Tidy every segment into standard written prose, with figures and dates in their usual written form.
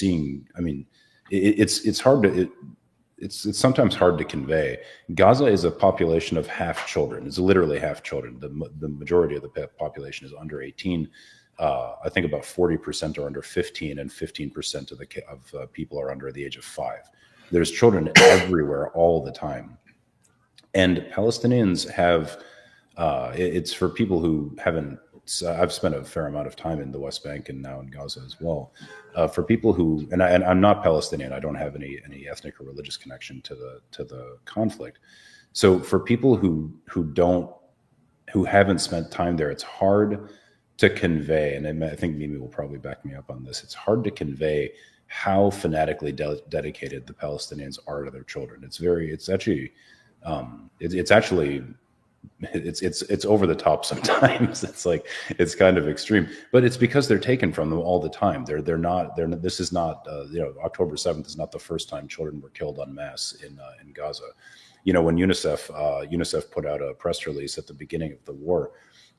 seeing, I mean, it's hard to, it's sometimes hard to convey. Gaza is a population of half children. It's literally half children. The majority of the population is under 18. I think about 40% are under 15, and 15% of people are under the age of 5. There's children everywhere all the time. And Palestinians have, it's for people who haven't, I've spent a fair amount of time in the West Bank and now in Gaza as well. For people who, and I'm not Palestinian, I don't have any ethnic or religious connection to the conflict. So for people who haven't spent time there, it's hard to convey, and I think Mimi will probably back me up on this. It's hard to convey how fanatically dedicated the Palestinians are to their children. It's over the top sometimes. It's kind of extreme, but it's because they're taken from them all the time. This is not, October 7th is not the first time children were killed en masse in Gaza. When UNICEF put out a press release at the beginning of the war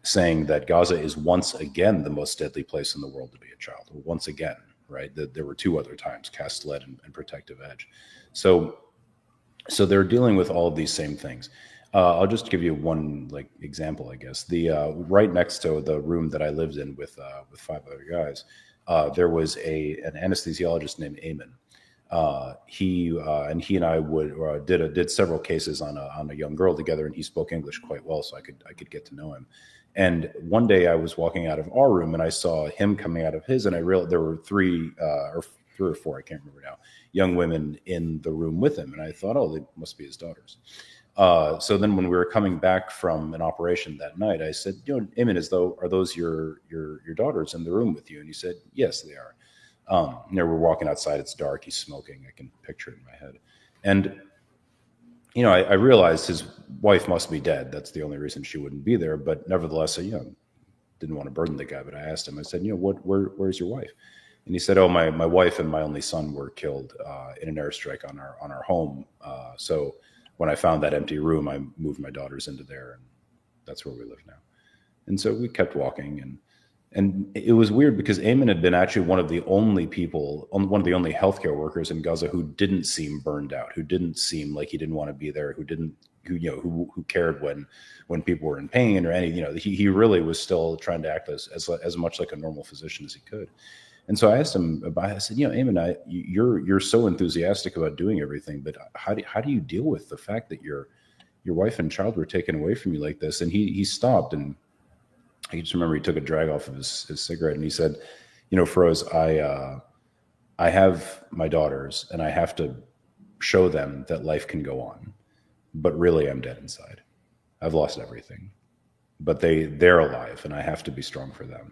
saying that Gaza is once again the most deadly place in the world to be a child. Once again, right? There were 2 other times, Cast Lead and Protective Edge. So they're dealing with all of these same things. I'll just give you one example, I guess. The right next to the room that I lived in with 5 other guys, there was an anesthesiologist named Eamon. He and I did several cases on a young girl together, and he spoke English quite well, so I could get to know him. And one day I was walking out of our room and I saw him coming out of his, and I realized there were 3 or 4, I can't remember now, young women in the room with him. And I thought, oh, they must be his daughters. So then when we were coming back from an operation that night, I said, Eamon, are those your daughters in the room with you? And he said, yes, they are. We're walking outside, it's dark, he's smoking, I can picture it in my head. And I realized his wife must be dead. That's the only reason she wouldn't be there. But nevertheless, I didn't want to burden the guy. But I asked him, I said, where's your wife? And he said, oh, my wife and my only son were killed in an airstrike on our home. So when I found that empty room, I moved my daughters into there, and that's where we live now. And so we kept walking, and it was weird because Eamon had been actually one of the only healthcare workers in Gaza who didn't seem burned out, who didn't seem like he didn't want to be there, who cared when people were in pain or any, he really was still trying to act as much like a normal physician as he could. And so I asked him I said, Eamon, you're so enthusiastic about doing everything, but how do you deal with the fact that your wife and child were taken away from you like this? And he stopped, and I just remember he took a drag off of his cigarette, and he said, Feroze, I have my daughters, and I have to show them that life can go on, but really I'm dead inside. I've lost everything, but they're alive, and I have to be strong for them.